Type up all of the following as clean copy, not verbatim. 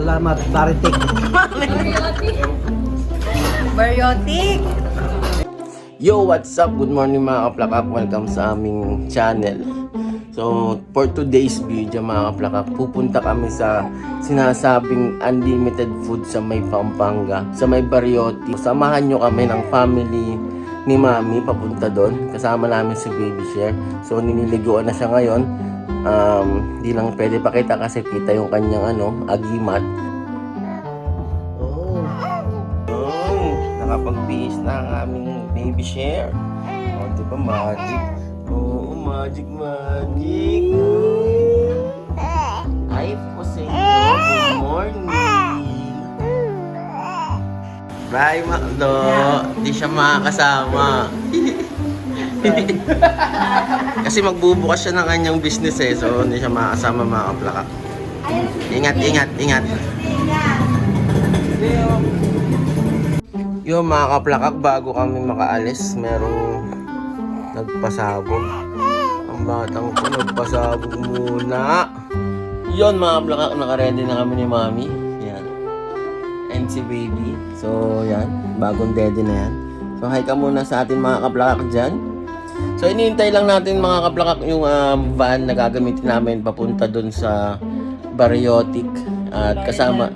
Salamat, Baritik. Baryotic. Yo, what's up? Good morning mga kaplakak. Welcome sa aming channel. So, for today's video mga kaplakak, pupunta kami sa sinasabing unlimited food sa may Pampanga, sa may Bariote. Samahan nyo kami ng family ni Mami papunta doon. Kasama namin si Baby Share. So, niniliguan na siya ngayon. Di lang pwede pakita kasi kita yung kanyang agimat. Nakapag-bihis na ang aming Baby Share. O, di ba magic? Oo, magic. Hi po sa inyo. Good morning. Bye, Makdo. Di siya makakasama. Kasi magbubukas siya ng kanyang business so hindi siya makakasama mga kaplakak. Ingat. Yung mga kaplakak, bago kami makaalis, merong nagpasabog. Ang batang ko nagpasabog muna. Yun mga kaplakak, nakaready na kami ni Mami. Yan. And si Baby. So yan, bagong daddy na yan. So hi ka muna sa atin mga kaplakak dyan. So iniintay lang natin mga kaplakak yung van na gagamitin namin papunta dun sa Bariotic. At kasama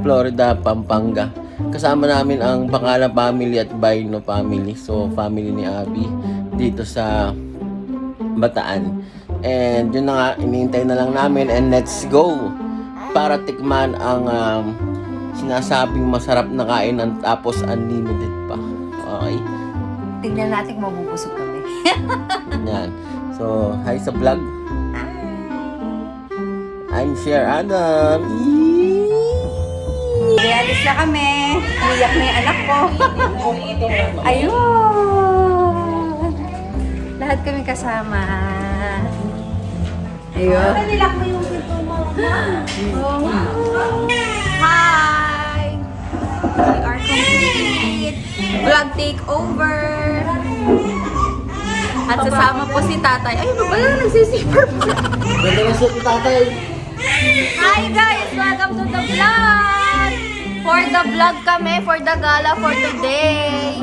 Florida, Pampanga. Kasama namin ang Bangala family at Baino family. So, family ni Abby dito sa Bataan. And yun na nga, inihintay na lang namin and let's go para tikman ang sinasabing masarap na kainan tapos unlimited pa. Okay? Tignan natin kung mabubusog kami. Yan. So, hi sa vlog. I'm Share Adam. Alis na kami. Umiyak na yung anak ko. Ayun. Lahat kami kasama. Ayun. Nilak mo yung ito, Mama. Hi! We are complete. Vlog takeover. At sasama po si tatay. Ayun, ba pala nagsisipper po. Ganda na siya si tatay. Hi guys! Welcome to the vlog! For the vlog kami, for the gala for today.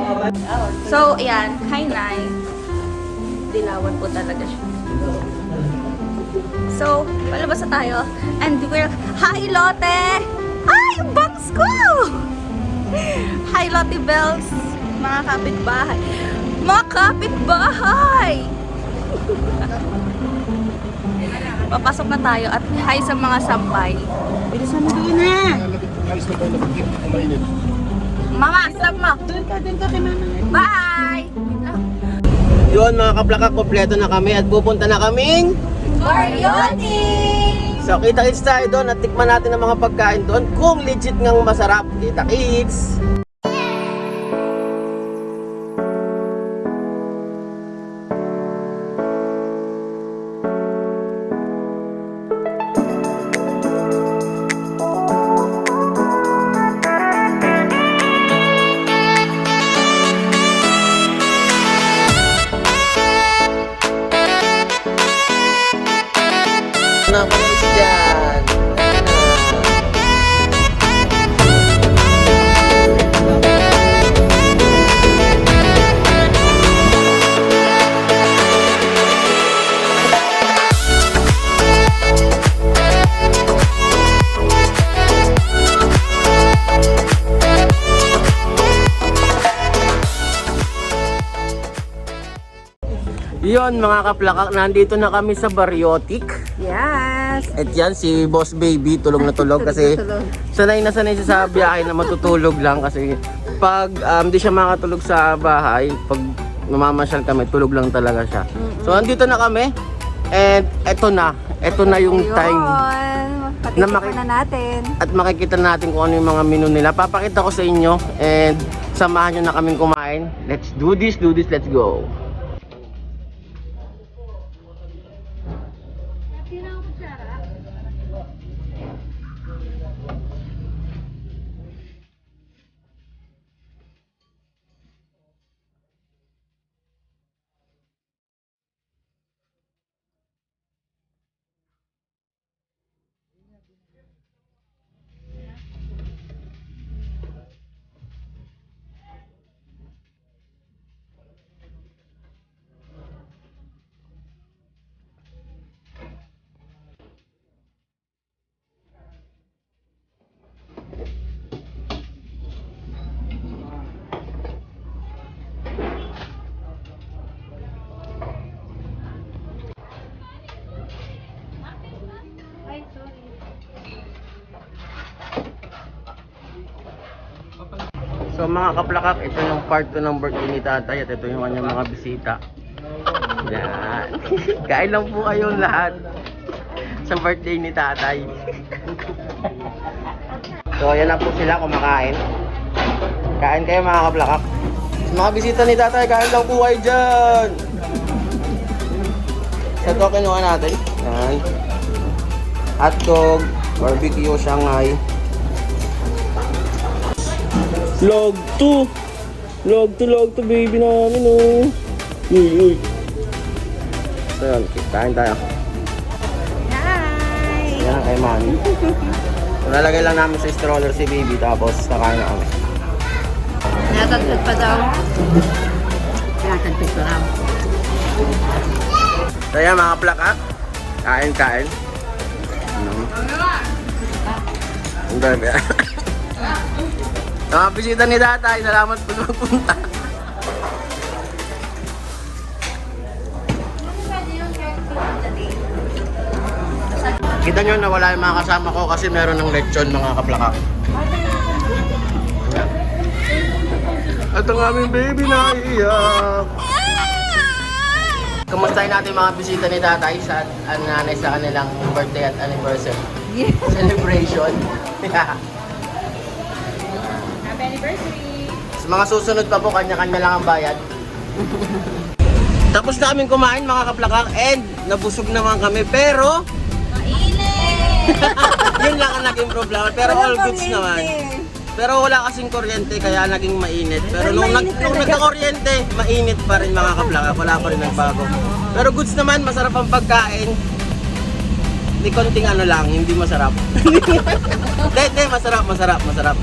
So, ayan. Hi, Nay. Dilawan po talaga siya. So, palabas na tayo. And we're... Hi, Lotte! Ay, yung bangs ko! Hi, Lotte Bells! Mga kapitbahay. Mga kapitbahay! Papasok na tayo at hi sa mga sampay. Bilisan mo doon na! Mama, stop mo! Doon ka kay mama. Bye! Yun mga kaplakak, kompleto na kami at pupunta na kaming Baryote! So kita-kits tayo doon at tikman natin ang mga pagkain doon kung legit ngang masarap. Kita-kits! Na pala dyan. Yun mga kaplakak, nandito na kami sa Bariotic. Yes! At yan si Boss Baby, tulog na tulog kasi sanay na sanay siya sa biyahe na matutulog lang kasi pag di siya makatulog sa bahay, pag mamamasyal kami, tulog lang talaga siya. So andito na kami and eto na yung time na na natin. at makikita natin kung ano yung mga menu nila. Papakita ko sa inyo and samahan nyo na kaming kumain. Let's do this, let's go! So mga kaplakak, ito yung part 2 ng birthday ni tatay at ito yung kanyang mga bisita. Yan. Kain lang po kayong lahat sa birthday ni tatay. So ayan na po sila kumakain. Kain kayo mga kaplakak. Sa mga bisita ni tatay, kain lang po kayo dyan. Sa ito kinuha natin. Yan. Hotdog, barbecue, Shanghai. Log 2 baby namin oh. Uy. So yun, kain tayo. Hi! Yan kay mami. So, nalagay lang namin sa stroller si baby tapos kakain na kami. Natagtag pa daw. Natagtag pa daw. So yan mga plakak. Kain. Ang dami. Mga bisita ni tatay, salamat po na magpunta. Kita nyo na wala yung mga kasama ko kasi meron ng lechon mga kaplakak. At ang aming baby na iiyak. Kumustahin natin mga bisita ni tatay sa nanay sa kanilang birthday at anniversary. Celebration. Sa mga susunod pa po, kanya-kanya lang ang bayad. Tapos na kaming kumain mga kaplakak and nabusog naman kami pero Mainit! yun lang ang naging problema pero all goods naman. Pero wala kasing kuryente kaya naging mainit. Pero nung nagka-kuryente, mainit pa rin mga kaplakak. Wala pa rin nagbago. Pero goods naman, masarap ang pagkain. Hindi konting ano lang, hindi masarap. Hindi, masarap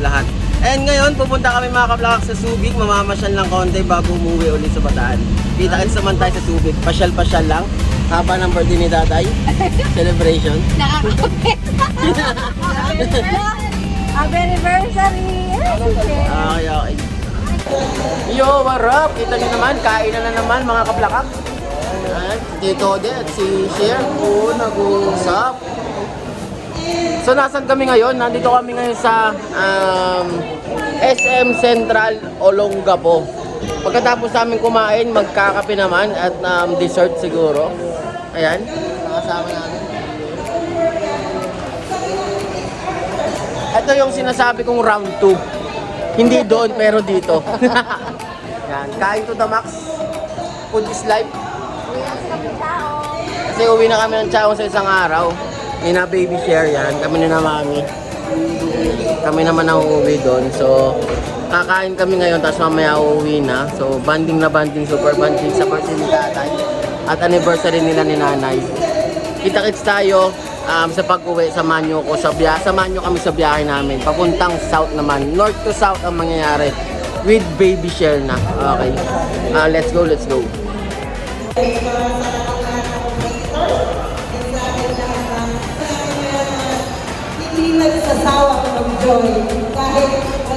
lahat. And ngayon, pupunta kami mga kaplakak sa Subic. Mamamasyal lang konti bago umuwi ulit sa Bataan. Kita-kits naman tayo sa Subic. Pasyal-pasyal lang. Haba ng birthday ni tatay. Celebration. Nakakapit! Happy anniversary! Okay. Yo, what up? Kita nyo naman, kain na naman mga kaplakak. Ayan, si Tito Ode at si Cher. Oo, nag-uusap. So, nasan kami ngayon? Nandito kami ngayon sa SM Central Olongapo. Pagkatapos namin kumain, magkakape naman at dessert siguro. Ayan, nakasama namin. Ito yung sinasabi kong round 2. Hindi doon, pero dito. Yan, kain to the max. Food is life. Kasi uwi na kami ng Chaong sa isang araw. May na baby share yan. Kami na mami. Kami naman ang uuwi doon. So, kakain kami ngayon, tapos mamaya uuwi na. So, banding na banding, super banding sa birthday ni tatay. At anniversary nila ni nanay. Kita-kits tayo sa pag-uwi. Samahan nyo kami sa biyahe namin. Papuntang south naman. North to south ang mangyayari. With baby share na. Okay. Let's go.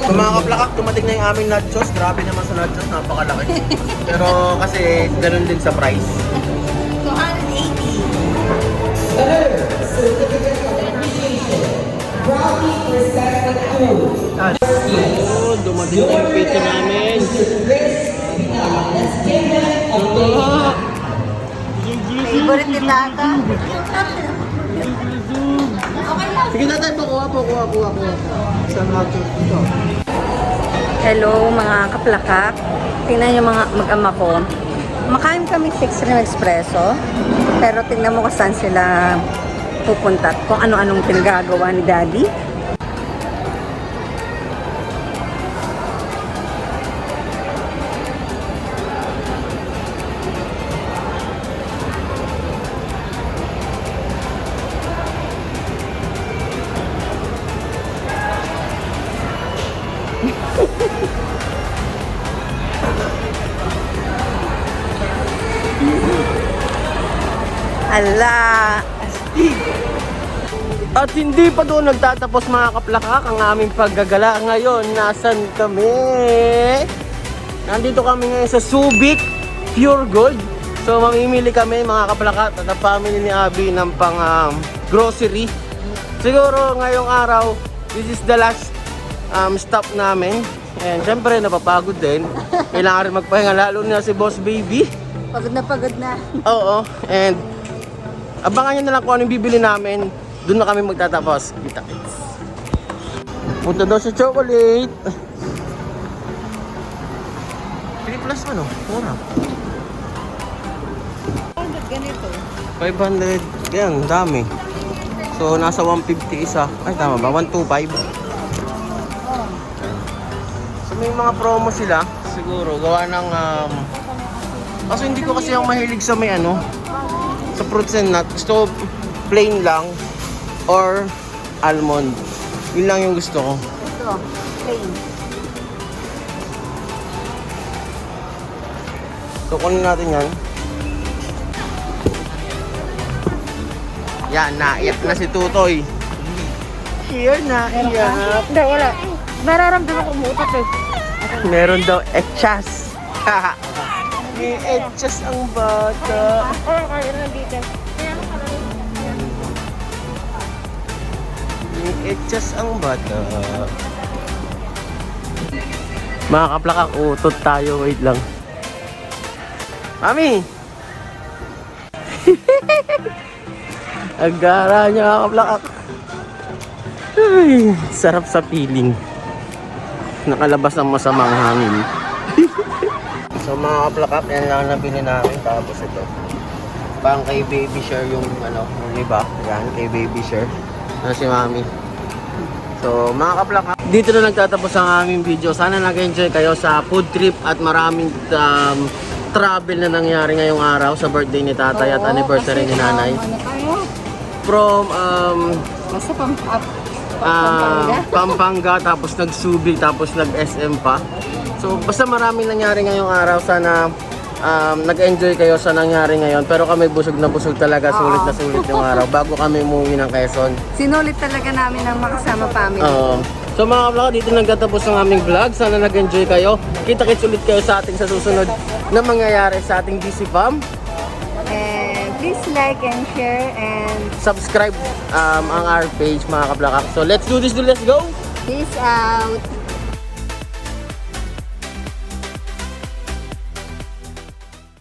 So mga kaplakak, tumating na yung aming nachos. Grabe naman sa nachos, napakalaki. Pero kasi ganun din sa price. 280. Yun, dumating na yung pizza namin. Favorite ni Tata. Sige natin, kuha. Saan nachos ito? Hello mga kaplakak. Tingnan yung mga mag-ama ko. Makain kami 6 Rim Espresso. Pero tingnan mo kung saan sila pupunta at kung ano-anong pinagagawa ni Daddy. Ala! At hindi pa doon nagtatapos mga kaplakak ang aming paggagala. Ngayon, nasan kami? Nandito kami ngayon sa Subic Pure Gold. So mamimili kami mga kaplakak at ang family ni Abby ng pang grocery. Siguro ngayong araw, this is the last stop namin. And syempre, napapagod din. Kailangan rin magpahinga, lalo na si Boss Baby. Pagod na pagod na. Oo, and abangan nyo na lang kung anong bibili namin. Doon na kami magtatapos. Kita-kits. Punta daw sa chocolate. Pili plus ano? Mura. Ganito. 500. Yan, dami. So, nasa 150 isa. Ay, tama ba? 125. So, may mga promo sila. Siguro, gawa ng... Kaso hindi ko kasi yung mahilig sa may ano, sa fruits and nuts. Gusto ko plain lang or almond. Yun lang yung gusto ko. Ito, plain. So, kunin natin yan. Yan, naiyak na si Tutoy. Here, naiyak. Hindi, wala. Nararamdaman ko umuutot eh. Meron daw etchas. May etchas ang bata. Kaya nandito. May etchas ang bata. Mga kaplakak, utot tayo. Wait lang. Mami! Ang gara niya, mga kaplakak. Ay, sarap sa feeling. Nakalabas ng masamang hangin. So mga kaplakak, yan lang nabili namin. Tapos ito, pang kay baby share yung ano, yung iba. Yan, kay baby share. Ano si mami. So mga kaplakak, dito na nagtatapos ang aming video. Sana nag-enjoy kayo sa food trip at maraming travel na nangyari ngayong araw sa birthday ni tatay at anniversary ni nanay. Ano tayo? From Basta Pampanga. Pampanga, tapos nag-Subic, tapos nag-SM pa. So basta maraming nangyari ngayong araw. Sana nag-enjoy kayo sa nangyari ngayon. Pero kami busog na busog talaga, sulit na sulit yung araw bago kami umuwi ng Quezon. Sinulit talaga namin ang makasama family. So mga kablaka, dito nagtatapos ang aming vlog. Sana nag-enjoy kayo. Kita-kits ulit kayo sa ating sa susunod na mangyayari sa ating DC Fam. And please like and share and Subscribe ang our page mga kablaka. So let's do this, let's go! peace out.